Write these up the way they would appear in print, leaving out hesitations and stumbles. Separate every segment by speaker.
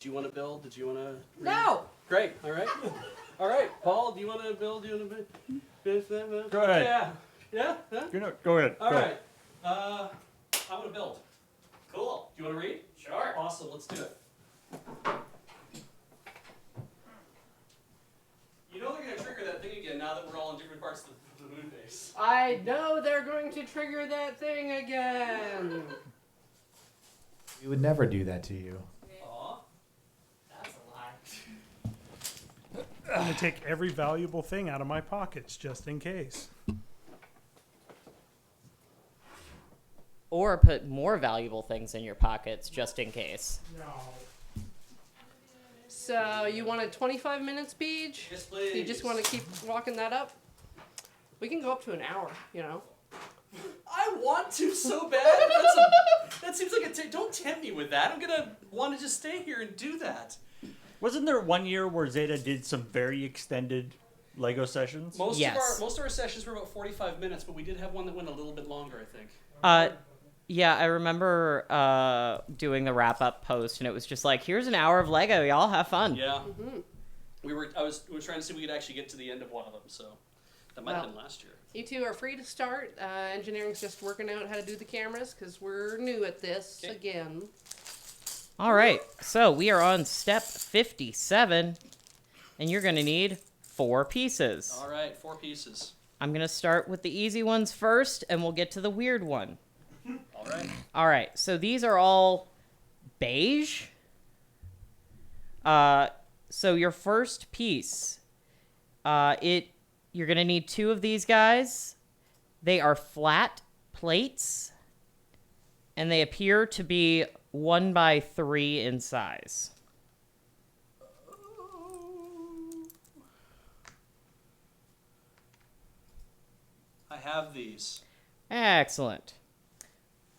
Speaker 1: Do you want to build? Did you want to?
Speaker 2: No.
Speaker 1: Great. All right. All right. Paul, do you want to build? Do you want to?
Speaker 3: Go ahead.
Speaker 1: Yeah. Yeah. Huh?
Speaker 3: Go ahead.
Speaker 1: All
Speaker 3: Go.
Speaker 1: right. I want to build. Cool. Do you want to read?
Speaker 2: Sure.
Speaker 1: Awesome. Let's do it. You know they're going to trigger that thing again now that we're all in different parts of the moon base.
Speaker 2: I know they're going to trigger that thing again.
Speaker 4: We would never do that to you.
Speaker 1: Aw.
Speaker 2: That's a lie.
Speaker 5: I'm going to take every valuable thing out of my pockets just in case.
Speaker 6: Or put more valuable things in your pockets just in case.
Speaker 5: No.
Speaker 2: So you wanted 25 minutes, Beej?
Speaker 1: Yes, please.
Speaker 2: You just want to keep walking that up? We can go up to an hour, you know.
Speaker 1: I want to so bad. That seems like don't tempt me with that. I'm going to want to just stay here and do that.
Speaker 3: Wasn't there one year where Zeta did some very extended Lego sessions?
Speaker 1: Most
Speaker 6: Yes.
Speaker 1: of our sessions were about 45 minutes, but we did have one that went a little bit longer, I think.
Speaker 6: Yeah, I remember doing the wrap-up post, and it was just like, here's an hour of Lego. Y'all have fun.
Speaker 1: Yeah. We were trying to see if we could actually get to the end of one of them, so that might have been last year.
Speaker 2: You two are free to start. Engineering's just working out how to do the cameras because we're new at this again.
Speaker 6: All right, so we are on step 57, and you're going to need 4 pieces.
Speaker 1: All right, 4 pieces.
Speaker 6: I'm going to start with the easy ones first, and we'll get to the weird one.
Speaker 1: All right.
Speaker 6: All right, so these are all beige. So your first piece, you're going to need 2 of these guys. They are flat plates, and they appear to be 1 by 3 in size.
Speaker 1: I have these.
Speaker 6: Excellent.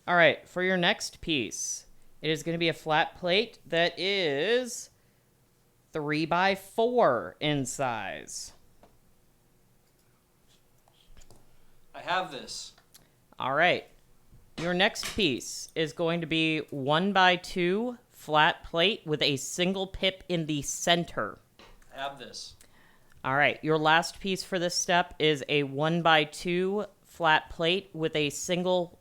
Speaker 6: All right, for your next piece, it is going to be a flat plate that is 3 by 4 in size.
Speaker 1: I have this.
Speaker 6: All right. Your next piece is going to be 1 by 2 flat plate with a single pip in the center.
Speaker 1: I have this.
Speaker 6: All right. Your last piece for this step is a 1 by 2 flat plate with a single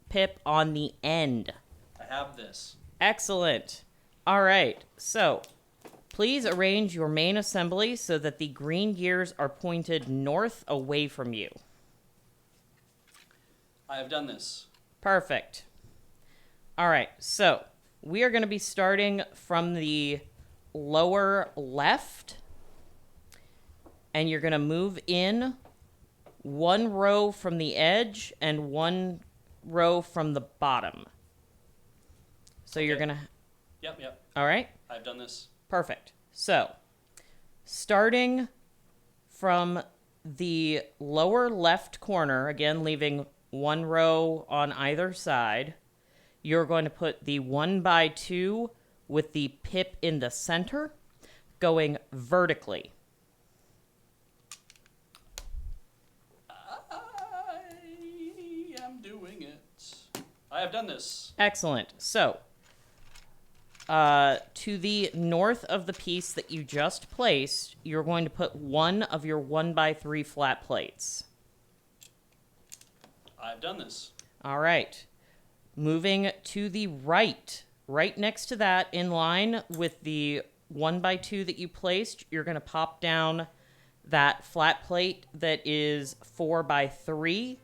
Speaker 6: pip on the end.
Speaker 1: I have this.
Speaker 6: Excellent. All right. So, please arrange your main assembly so that the green gears are pointed north away from you.
Speaker 1: I have done this.
Speaker 6: Perfect. All right, so we are going to be starting from the lower left, and you're going to move in 1 row from the edge and 1 row from the bottom. So you're going to...
Speaker 1: Yep.
Speaker 6: All right?
Speaker 1: I've done this.
Speaker 6: Perfect. So, starting from the lower left corner, again, leaving 1 row on either side, you're going to put the 1 by 2 with the pip in the center going vertically.
Speaker 1: I am doing it. I have done this.
Speaker 6: Excellent. So, to the north of the piece that you just placed, you're going to put 1 of your 1 by 3 flat plates.
Speaker 1: I've done this.
Speaker 6: All right. Moving to the right next to that, in line with the 1 by 2 that you placed, you're going to pop down that flat plate that is 4 by 3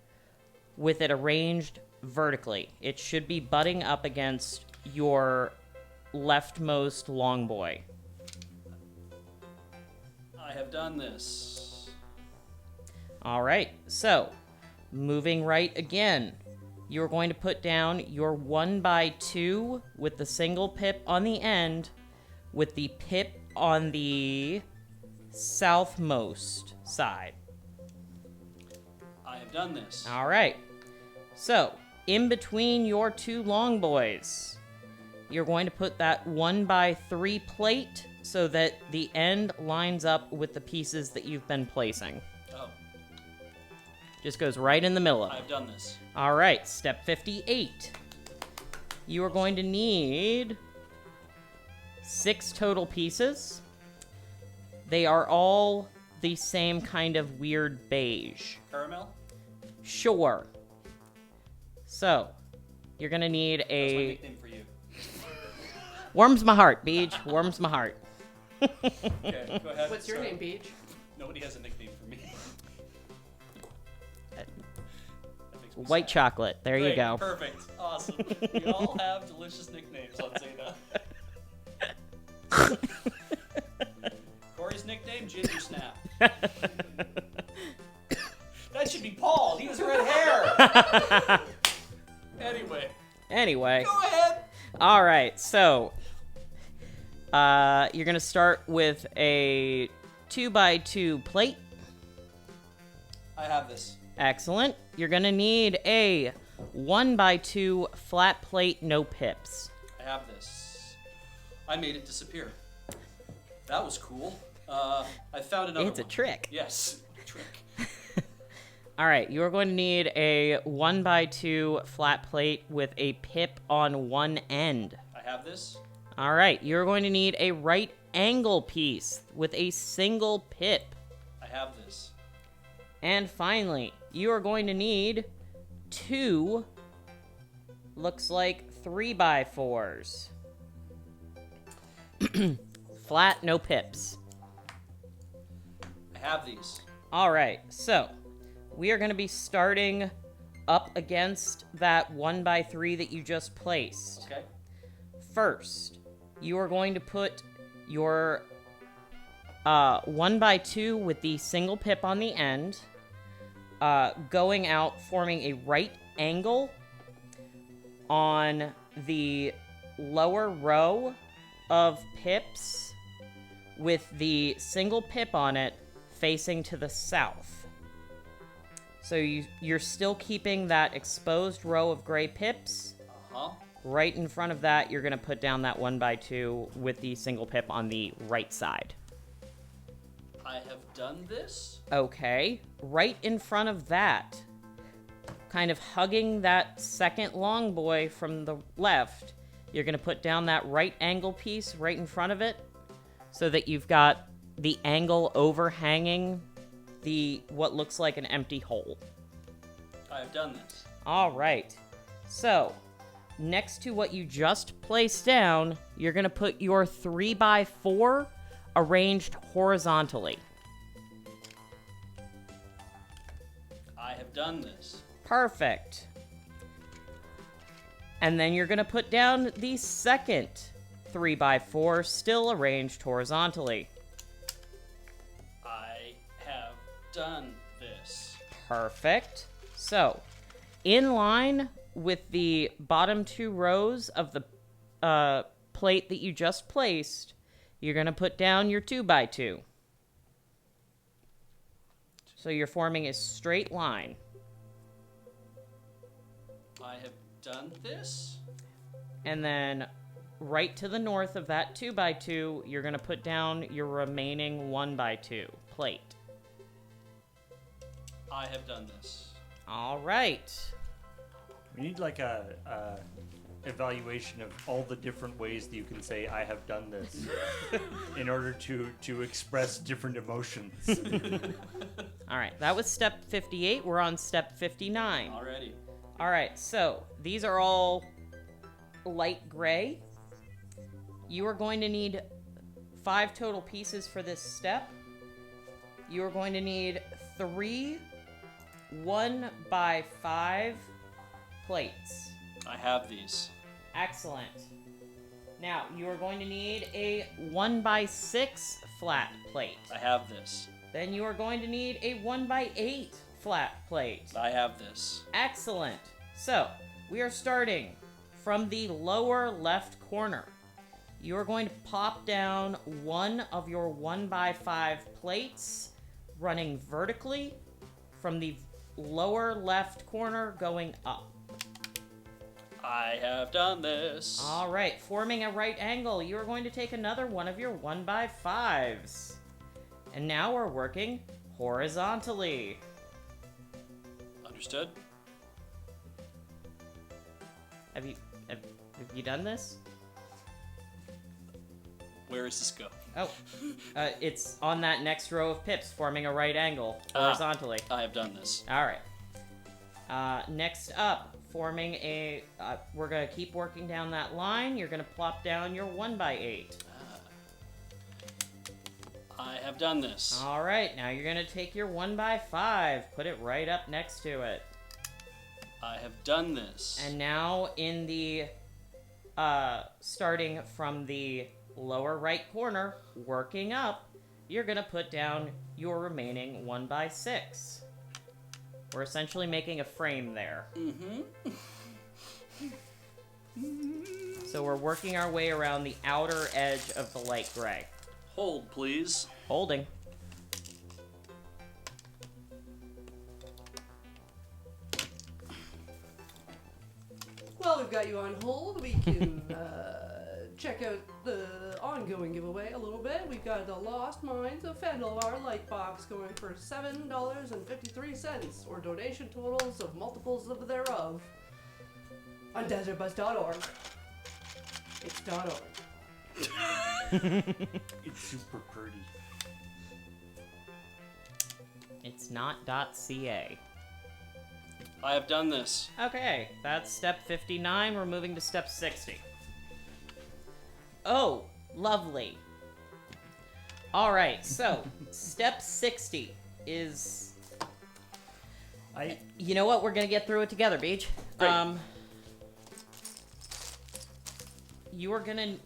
Speaker 6: with it arranged vertically. It should be butting up against your leftmost long boy.
Speaker 1: I have done this.
Speaker 6: All right. So, moving right again, you're going to put down your 1 by 2 with the single pip on the end with the pip on the southmost side.
Speaker 1: I have done this.
Speaker 6: All right. So, in between your 2 long boys, you're going to put that 1 by 3 plate so that the end lines up with the pieces that you've been placing.
Speaker 1: Oh,
Speaker 6: Just goes right in the middle of it.
Speaker 1: I've done this.
Speaker 6: All right, step 58. You are going to need 6 total pieces. They are all the same kind of weird beige.
Speaker 1: Caramel?
Speaker 6: Sure. So, you're gonna need
Speaker 1: That's my
Speaker 6: a...
Speaker 1: nickname for you.
Speaker 6: Warms my heart, Beej. Warms my heart.
Speaker 1: Okay, go ahead.
Speaker 2: What's your
Speaker 1: Sorry.
Speaker 2: name, Beej?
Speaker 1: Nobody has a nickname for me. That makes me
Speaker 6: White
Speaker 1: sad.
Speaker 6: chocolate. There you
Speaker 1: Great,
Speaker 6: go.
Speaker 1: Perfect. Awesome. We all have delicious nicknames on Zeta. Corey's nickname, Ginger Snap. That should be Paul. He has red hair. Anyway,
Speaker 6: Anyway.
Speaker 1: go ahead.
Speaker 6: All right, so you're gonna start with a 2x2 plate.
Speaker 1: I have this.
Speaker 6: Excellent. You're gonna need a 1x2 flat plate, no pips.
Speaker 1: I have this. I made it disappear. That was cool. I found another
Speaker 6: It's a
Speaker 1: one.
Speaker 6: trick.
Speaker 1: Yes, trick.
Speaker 6: All right, you are going to need a 1x2 flat plate with a pip on one end.
Speaker 1: I have this.
Speaker 6: All right, you're going to need a right angle piece with a single pip.
Speaker 1: I have this.
Speaker 6: And finally, you are going to need 2, looks like 3x4s. Flat, no pips.
Speaker 1: I have these.
Speaker 6: All right, so we are going to be starting up against that 1x3 that you just placed.
Speaker 1: Okay.
Speaker 6: First, you are going to put your 1x2 with the single pip on the end, going out, forming a right angle on the lower row of pips with the single pip on it facing to the south. So you're still keeping that exposed row of gray pips.
Speaker 1: Uh-huh.
Speaker 6: Right in front of that, you're going to put down that 1x2 with the single pip on the right side.
Speaker 1: I have done this.
Speaker 6: Okay. Right in front of that, kind of hugging that second long boy from the left, you're going to put down that right angle piece right in front of it so that you've got the angle overhanging the what looks like an empty hole.
Speaker 1: I have done this.
Speaker 6: All right. So, next to what you just placed down, you're going to put your 3x4 arranged horizontally.
Speaker 1: I have done this.
Speaker 6: Perfect. And then you're going to put down the second 3x4 still arranged horizontally.
Speaker 1: I have done this.
Speaker 6: Perfect. So, in line with the bottom 2 rows of the plate that you just placed, you're going to put down your 2x2. So you're forming a straight line.
Speaker 1: I have done this.
Speaker 6: And then right to the north of that 2x2, you're going to put down your remaining 1x2 plate.
Speaker 1: I have done this.
Speaker 6: All right.
Speaker 3: We need like a evaluation of all the different ways that you can say I have done this in order to express different emotions.
Speaker 6: All right. That was step 58. We're on step 59.
Speaker 1: Already.
Speaker 6: All right. So these are all light gray. You are going to need 5 total pieces for this step. You are going to need 3 1x5 plates.
Speaker 1: I have these.
Speaker 6: Excellent. Now, you are going to need a 1x6 flat plate.
Speaker 1: I have this.
Speaker 6: Then you are going to need a 1x8 flat plate.
Speaker 1: I have this.
Speaker 6: Excellent. So, we are starting from the lower left corner. You are going to pop down one of your 1x5 plates, running vertically from the lower left corner going up.
Speaker 1: I have done this.
Speaker 6: All right, forming a right angle, you are going to take another one of your 1x5s. And now we're working horizontally.
Speaker 1: Understood?
Speaker 6: Have you done this?
Speaker 1: Where does this go?
Speaker 6: Oh, it's on that next row of pips, forming a right angle horizontally.
Speaker 1: I have done this.
Speaker 6: All right. Next up, forming a. We're gonna keep working down that line. You're gonna plop down your 1x8.
Speaker 1: I have done this.
Speaker 6: All right. Now you're gonna take your 1x5. Put it right up next to it.
Speaker 1: I have done this.
Speaker 6: And now in the starting from the lower right corner, working up, you're gonna put down your remaining 1x6. We're essentially making a frame there. So we're working our way around the outer edge of the light gray.
Speaker 1: Hold, please.
Speaker 6: Holding.
Speaker 2: Well, we've got you on hold. We can check out the ongoing giveaway a little bit. We've got the Lost Mines of Fendelvar light box going for $7.53, or donation totals of multiples of thereof on desertbus.org. It's .org.
Speaker 3: It's super pretty.
Speaker 6: It's not .ca.
Speaker 1: I have done this.
Speaker 6: Okay, that's step 59. We're moving to step 60. Oh, lovely. All right, so step 60 is. You know what? We're gonna get through it together, Beej.
Speaker 1: Great.
Speaker 6: You are gonna.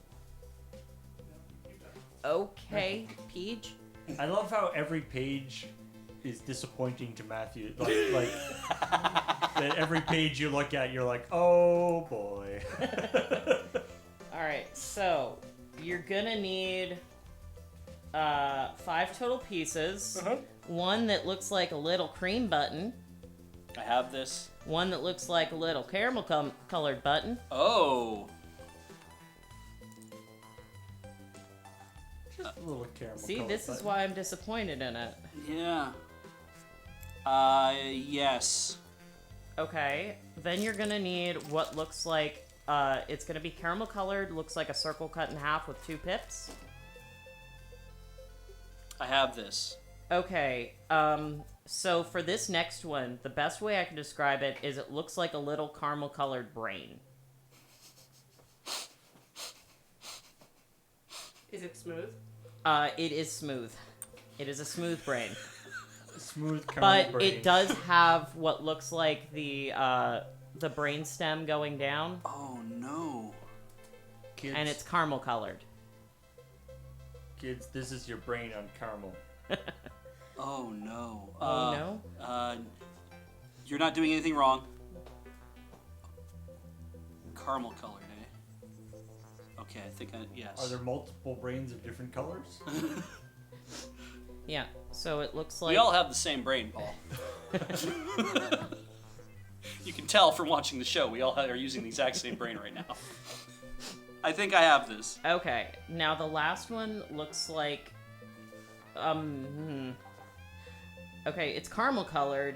Speaker 6: Okay, Beej.
Speaker 3: I love how every page is disappointing to Matthew. Like that every page you look at, you're like, oh boy.
Speaker 6: All right, so you're gonna need 5 total pieces. One that looks like a little cream button.
Speaker 1: I have this.
Speaker 6: One that looks like a little caramel colored button.
Speaker 1: Oh.
Speaker 3: Just a little caramel.
Speaker 6: See,
Speaker 3: colored
Speaker 6: this is
Speaker 3: button.
Speaker 6: why I'm disappointed in it.
Speaker 1: Yeah. Yes.
Speaker 6: Okay, then you're gonna need what looks like, it's gonna be caramel colored, looks like a circle cut in half with 2 pips.
Speaker 1: I have this.
Speaker 6: Okay, so for this next one, the best way I can describe it is it looks like a little caramel colored brain.
Speaker 2: Is it smooth?
Speaker 6: It is smooth. It is a smooth brain.
Speaker 3: Smooth caramel
Speaker 6: But
Speaker 3: brain.
Speaker 6: it does have what looks like the brain stem going down,
Speaker 1: Oh no.
Speaker 3: Kids,
Speaker 6: and it's caramel colored.
Speaker 3: kids, this is your brain on caramel.
Speaker 1: Oh no.
Speaker 6: Oh no?
Speaker 1: You're not doing anything wrong. Caramel colored, eh? Okay, I think yes.
Speaker 3: Are there multiple brains of different colors?
Speaker 6: Yeah, so it looks like...
Speaker 1: We all have the same brain, Paul. You can tell from watching the show, we all are using the exact same brain right now. I think I have this.
Speaker 6: Okay, now the last one looks like... Okay, it's caramel colored,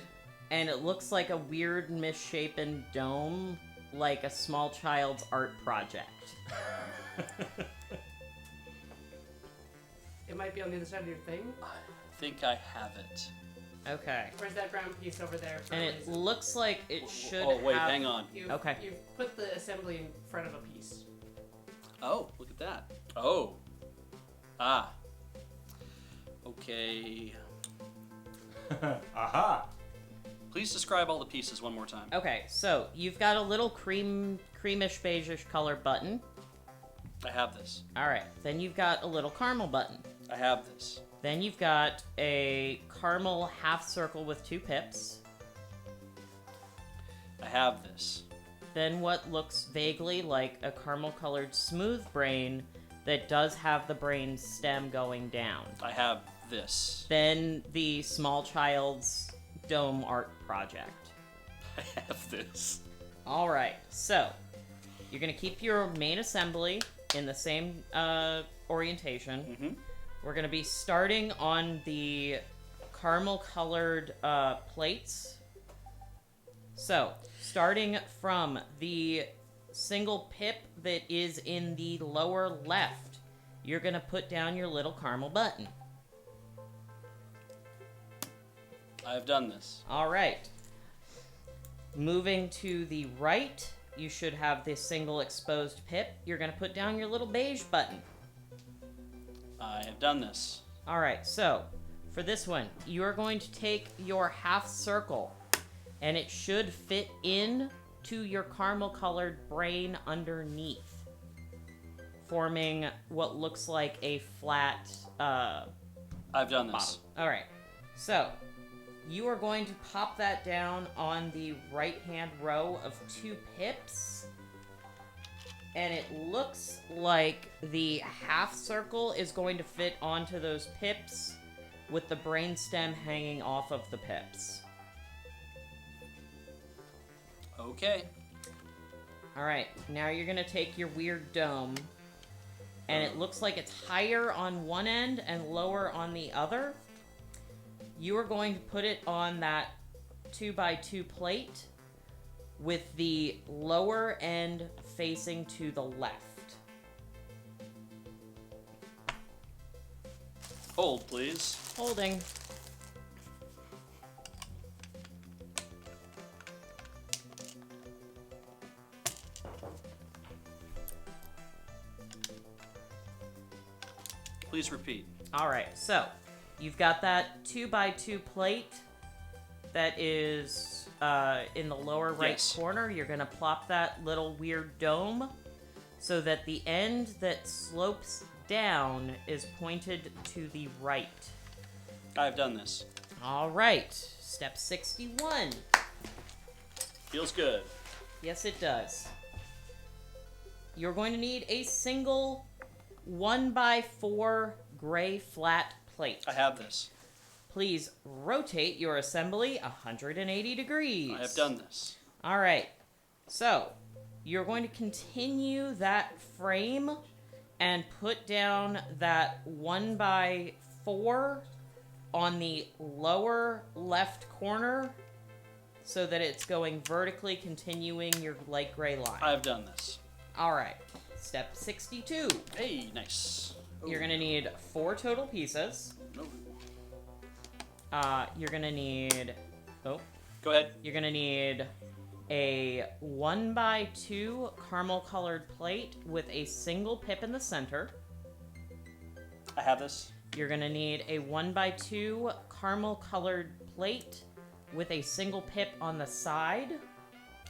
Speaker 6: and it looks like a weird misshapen dome, like a small child's art project.
Speaker 2: It might be on the other side of your thing.
Speaker 1: I think I have it.
Speaker 6: Okay.
Speaker 2: Where's that brown piece over there? For
Speaker 6: And
Speaker 2: a
Speaker 6: it
Speaker 2: reason?
Speaker 6: looks like it should
Speaker 1: Oh, wait,
Speaker 6: have...
Speaker 1: hang on.
Speaker 6: Okay.
Speaker 2: You've put the assembly in front of a piece.
Speaker 1: Oh, look at that. Oh. Ah. Okay.
Speaker 3: Aha!
Speaker 1: Please describe all the pieces one more time.
Speaker 6: Okay, so you've got a little creamish beigeish color button.
Speaker 1: I have this.
Speaker 6: Alright, then you've got a little caramel button.
Speaker 1: I have this.
Speaker 6: Then you've got a caramel half circle with 2 pips.
Speaker 1: I have this.
Speaker 6: Then what looks vaguely like a caramel colored smooth brain that does have the brain stem going down.
Speaker 1: I have this.
Speaker 6: Then the small child's dome art project.
Speaker 1: I have this.
Speaker 6: Alright, so you're going to keep your main assembly in the same orientation.
Speaker 1: Mm-hmm.
Speaker 6: We're going to be starting on the caramel colored plates. So, starting from the single pip that is in the lower left, you're going to put down your little caramel button.
Speaker 1: I have done this.
Speaker 6: All right. Moving to the right, you should have this single exposed pip. You're going to put down your little beige button.
Speaker 1: I have done this.
Speaker 6: All right, so for this one, you are going to take your half circle, and it should fit in to your caramel colored brain underneath, forming what looks like a flat
Speaker 1: I've done this.
Speaker 6: bottom. All right, so you are going to pop that down on the right-hand row of 2 pips. And it looks like the half circle is going to fit onto those pips with the brainstem hanging off of the pips.
Speaker 1: Okay.
Speaker 6: All right, now you're going to take your weird dome, and it looks like it's higher on one end and lower on the other. You are going to put it on that 2x2 plate with the lower end facing to the left.
Speaker 1: Hold, please.
Speaker 6: Holding.
Speaker 1: Please repeat.
Speaker 6: All right, so you've got that 2x2 plate that is in the lower right
Speaker 1: Yes.
Speaker 6: corner. You're going to plop that little weird dome so that the end that slopes down is pointed to the right.
Speaker 1: I have done this.
Speaker 6: All right, step 61.
Speaker 1: Feels good.
Speaker 6: Yes, it does. You're going to need a single 1x4 gray flat plate.
Speaker 1: I have this.
Speaker 6: Please rotate your assembly 180 degrees.
Speaker 1: I have done this.
Speaker 6: All right. So, you're going to continue that frame and put down that 1x4 on the lower left corner so that it's going vertically, continuing your light gray line.
Speaker 1: I have done this.
Speaker 6: All right. Step 62.
Speaker 1: Hey, nice.
Speaker 6: You're going to need 4 total pieces.
Speaker 1: No.
Speaker 6: You're going to need... Oh.
Speaker 1: Go ahead.
Speaker 6: You're going to need a 1x2 caramel colored plate with a single pip in the center.
Speaker 1: I have this.
Speaker 6: You're going to need a 1x2 caramel colored plate with a single pip on the side.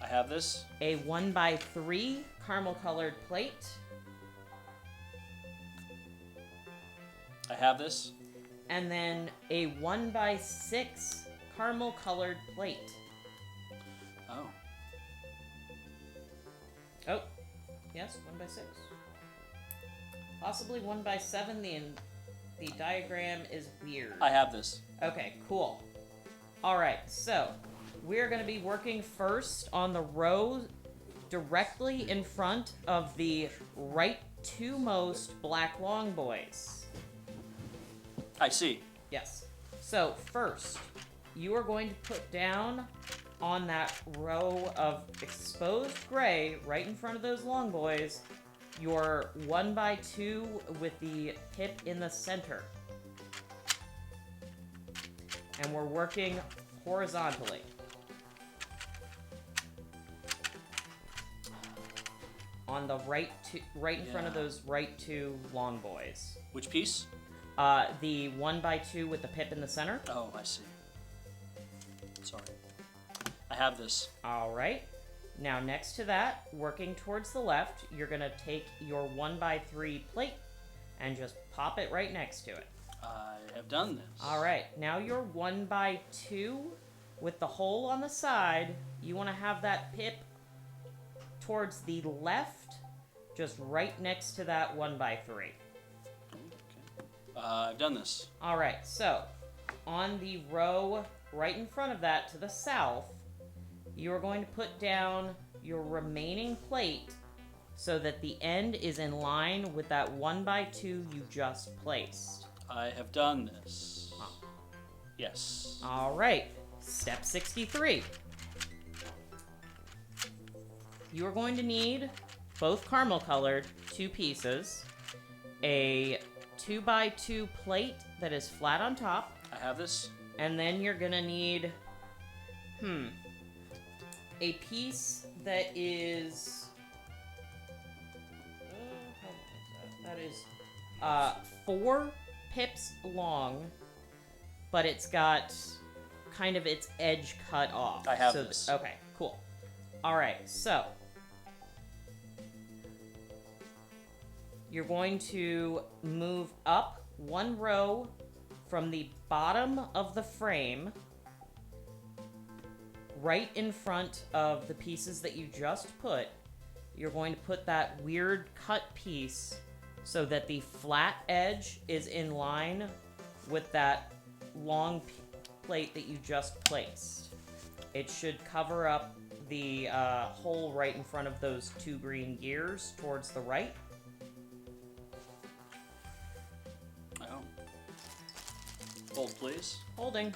Speaker 1: I have this.
Speaker 6: A 1x3 caramel colored plate.
Speaker 1: I have this.
Speaker 6: And then a 1x6 caramel colored plate.
Speaker 1: Oh.
Speaker 6: Oh, yes, 1x6. Possibly 1x7. The diagram is weird.
Speaker 1: I have this.
Speaker 6: Okay, cool. All right, so we're going to be working first on the row directly in front of the right two-most black long boys.
Speaker 1: I see.
Speaker 6: Yes. So first, you are going to put down on that row of exposed gray right in front of those long boys your 1x2 with the pip in the center. And we're working horizontally. On the right in front of those right two long boys.
Speaker 1: Which piece?
Speaker 6: The 1x2 with the pip in the center.
Speaker 1: Oh, I see. Sorry. I have this.
Speaker 6: All right. Now, next to that, working towards the left, you're going to take your 1x3 plate and just pop it right next to it.
Speaker 1: I have done this.
Speaker 6: All right. Now, your 1x2 with the hole on the side, you want to have that pip towards the left, just right next to that 1x3.
Speaker 1: Okay. I've done this.
Speaker 6: All right. So, on the row right in front of that to the south, you are going to put down your remaining plate so that the end is in line with that 1x2 you just placed.
Speaker 1: I have done this. Yes.
Speaker 6: All right, step 63. You are going to need both caramel colored 2 pieces. a 2x2 plate that is flat on top.
Speaker 1: I have this.
Speaker 6: And then you're gonna need, a piece that is, how long is that? That is, 4 pips long, but it's got kind of its edge cut off.
Speaker 1: I have this.
Speaker 6: Okay, cool. All right, so you're going to move up 1 row from the bottom of the frame, right in front of the pieces that you just put. You're going to put that weird cut piece so that the flat edge is in line with that long plate that you just placed. It should cover up the hole right in front of those 2 green gears towards the right.
Speaker 1: Oh. Hold, please.
Speaker 6: Holding.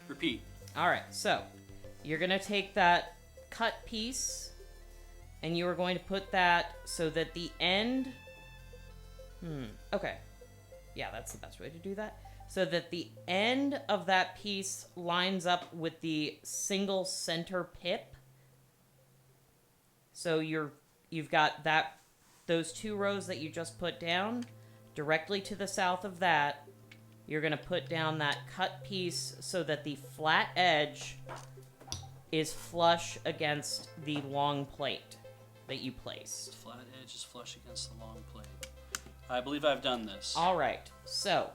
Speaker 1: Repeat.
Speaker 6: Alright, so you're going to take that cut piece and you are going to put that so that the end... Okay. Yeah, that's the best way to do that. So that the end of that piece lines up with the single center pip. So you've got those 2 rows that you just put down. Directly to the south of that, you're going to put down that cut piece so that the flat edge is flush against the long plate that you placed.
Speaker 1: Flat edge is flush against the long plate. I believe I've done this.
Speaker 6: All right, so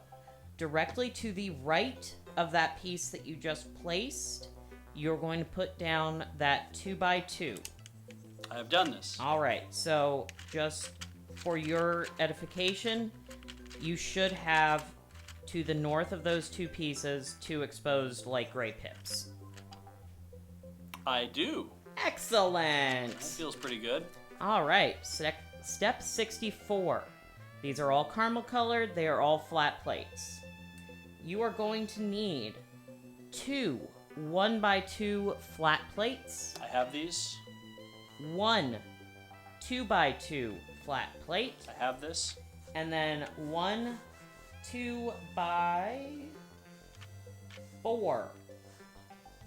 Speaker 6: directly to the right of that piece that you just placed, you're going to put down that 2x2.
Speaker 1: I have done this.
Speaker 6: All right, so just for your edification, you should have to the north of those 2 pieces 2 exposed light gray pips.
Speaker 1: I do.
Speaker 6: Excellent.
Speaker 1: That feels pretty good.
Speaker 6: All right, step 64. These are all caramel colored. They are all flat plates. You are going to need 2 1x2 flat plates.
Speaker 1: I have these.
Speaker 6: 1 2x2 flat plate.
Speaker 1: I have this.
Speaker 6: And then 1 2x4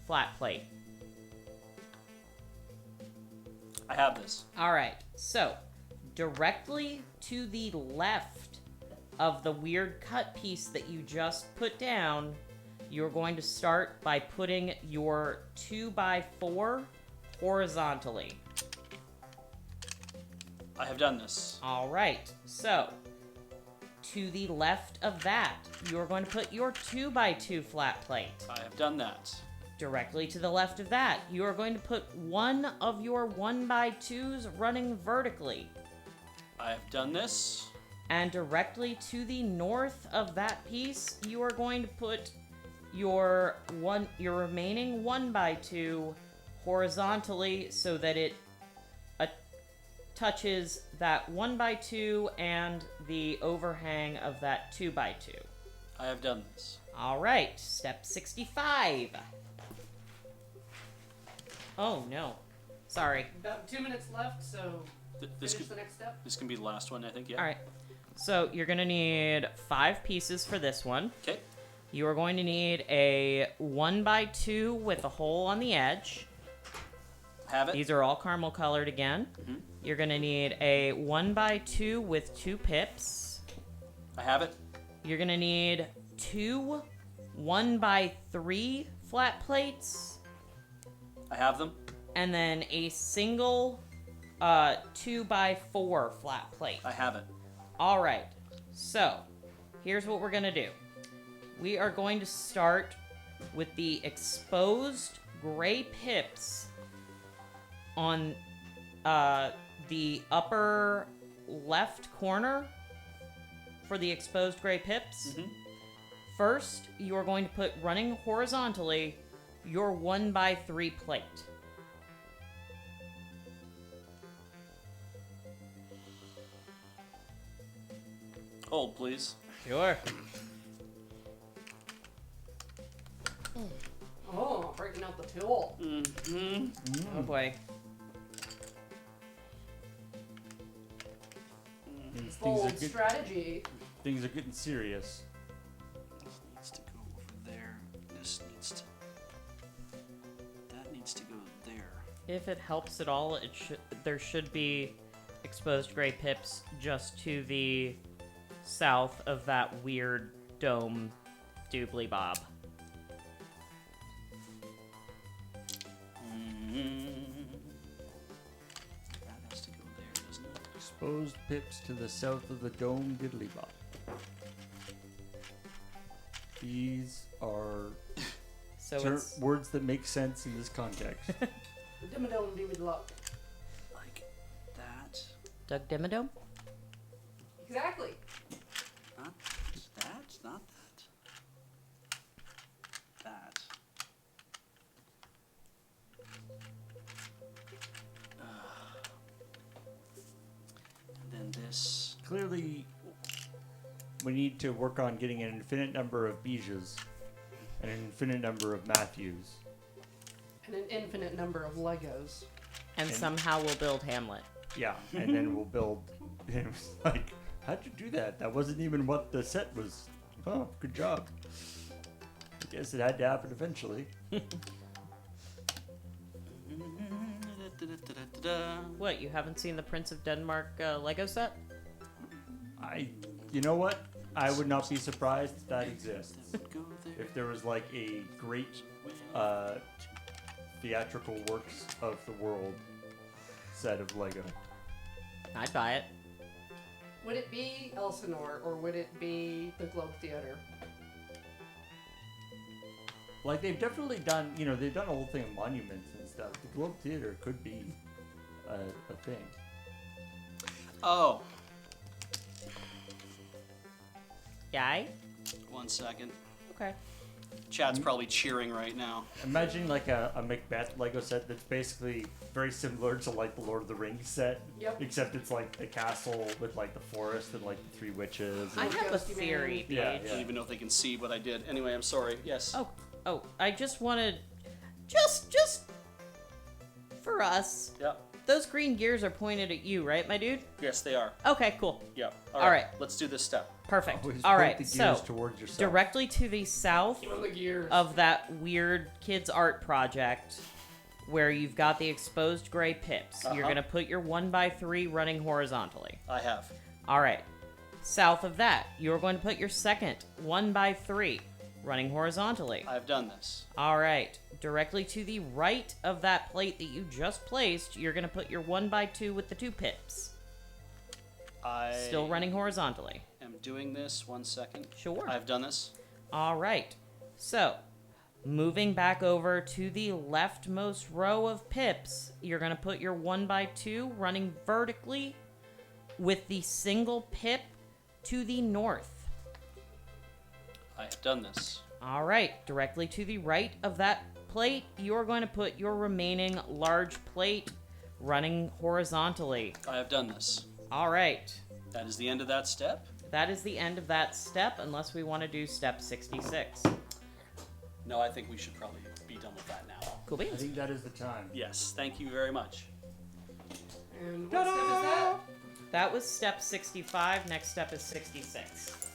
Speaker 6: flat plate.
Speaker 1: I have this.
Speaker 6: All right, so directly to the left of the weird cut piece that you just put down, you're going to start by putting your 2x4 horizontally.
Speaker 1: I have done this.
Speaker 6: All right, so to the left of that, you're going to put your 2x2 flat plate.
Speaker 1: I have done that.
Speaker 6: Directly to the left of that, you are going to put 1 of your 1x2s running vertically.
Speaker 1: I have done this.
Speaker 6: And directly to the north of that piece, you are going to put your remaining 1x2 horizontally so that it touches that 1x2 and the overhang of that 2x2.
Speaker 1: I have done this.
Speaker 6: All right, step 65. Oh no, sorry.
Speaker 2: About 2 minutes left, so
Speaker 1: This
Speaker 2: finish
Speaker 1: could,
Speaker 2: the next step.
Speaker 1: this can be the last one, I think. Yeah.
Speaker 6: All right. So you're gonna need 5 pieces for this one.
Speaker 1: Okay.
Speaker 6: You are going to need a 1x2 with a hole on the edge.
Speaker 1: Have it.
Speaker 6: These are all caramel colored again.
Speaker 1: Mhm.
Speaker 6: You're gonna need a 1x2 with 2 pips.
Speaker 1: I have it.
Speaker 6: You're gonna need 2 1x3 flat plates,
Speaker 1: I have them.
Speaker 6: and then a single 2x4 flat plate.
Speaker 1: I have it.
Speaker 6: All right, so here's what we're gonna do. We are going to start with the exposed gray pips on the upper left corner for the exposed gray pips.
Speaker 1: Mhm.
Speaker 6: First, you are going to put running horizontally your 1x3 plate.
Speaker 1: Hold, please.
Speaker 6: Sure.
Speaker 2: Oh, breaking out the tool.
Speaker 6: Oh boy.
Speaker 3: Things
Speaker 2: Bold strategy.
Speaker 3: things are getting serious.
Speaker 1: Needs to go over there. This needs to. That needs to go there.
Speaker 6: If it helps at all, there should be exposed gray pips just to the south of that weird dome doobly bob.
Speaker 1: That has to go there, doesn't it?
Speaker 3: Exposed pips to the south of the dome diddly bop. These are
Speaker 6: So it's
Speaker 3: words that make sense in this context.
Speaker 2: Dimmadome, dimmadluck.
Speaker 1: Like that.
Speaker 6: Doug Dimmadome?
Speaker 2: Exactly.
Speaker 1: Not that. Not that. That. And then this.
Speaker 3: Clearly, we need to work on getting an infinite number of Beejes and an infinite number of Matthews.
Speaker 2: And an infinite number of Legos.
Speaker 6: And somehow we'll build Hamlet.
Speaker 3: Yeah, and then we'll build. And it was like, how'd you do that? That wasn't even what the set was. Oh, good job. I guess it had to happen eventually.
Speaker 6: What, you haven't seen the Prince of Denmark Lego set?
Speaker 3: You know what? I would not be surprised if that exists.
Speaker 1: That would go there.
Speaker 3: If there was like a great theatrical works of the world set of Lego.
Speaker 6: I'd buy it.
Speaker 2: Would it be Elsinore or would it be the Globe Theater?
Speaker 3: Like they've definitely done, they've done a whole thing of monuments and stuff. The Globe Theater could be a thing.
Speaker 1: Oh,
Speaker 6: Yay?
Speaker 1: 1 second.
Speaker 6: Okay.
Speaker 1: Chat's probably cheering right now.
Speaker 3: Imagine like a Macbeth Lego set that's basically very similar to like the Lord of the Rings set.
Speaker 2: Yep.
Speaker 3: Except it's like the castle with like the forest and like the three witches.
Speaker 6: I
Speaker 3: And,
Speaker 6: have a
Speaker 2: Ghosty
Speaker 6: theory,
Speaker 3: Man. Yeah,
Speaker 6: Beej.
Speaker 1: I don't even know if they can see what I did. Anyway, I'm sorry. Yes.
Speaker 6: Oh, I just wanted, just for us.
Speaker 1: Yep.
Speaker 6: Those green gears are pointed at you, right, my dude?
Speaker 1: Yes, they are.
Speaker 6: Okay, cool.
Speaker 1: Yep.
Speaker 6: All right.
Speaker 1: Let's do this step.
Speaker 6: Perfect.
Speaker 3: always
Speaker 6: All
Speaker 3: point
Speaker 6: right,
Speaker 3: the
Speaker 6: so
Speaker 3: gears towards yourself.
Speaker 6: directly to the south
Speaker 2: On the gears.
Speaker 6: of that weird kids art project where you've got the exposed gray pips. You're
Speaker 1: Uh-huh.
Speaker 6: going to put your 1x3 running horizontally.
Speaker 1: I have.
Speaker 6: All right. South of that, you're going to put your second 1x3 running horizontally.
Speaker 1: I've done this.
Speaker 6: All right. Directly to the right of that plate that you just placed, you're going to put your 1x2 with the 2 pips.
Speaker 1: I
Speaker 6: Still running horizontally.
Speaker 1: am doing this. 1 second.
Speaker 6: Sure.
Speaker 1: I've done this.
Speaker 6: All right. So, moving back over to the leftmost row of pips, you're going to put your 1x2 running vertically with the single pip to the north.
Speaker 1: I have done this.
Speaker 6: All right. Directly to the right of that plate, you're going to put your remaining large plate running horizontally.
Speaker 1: I have done this.
Speaker 6: All right.
Speaker 1: That is the end of that step.
Speaker 6: That is the end of that step, unless we want to do step 66.
Speaker 1: No, I think we should probably be done with that now.
Speaker 6: Cool
Speaker 3: I
Speaker 6: beans.
Speaker 3: think that is the time.
Speaker 1: Yes, thank you very much.
Speaker 2: And what step is that?
Speaker 6: That was step 65. Next step is 66.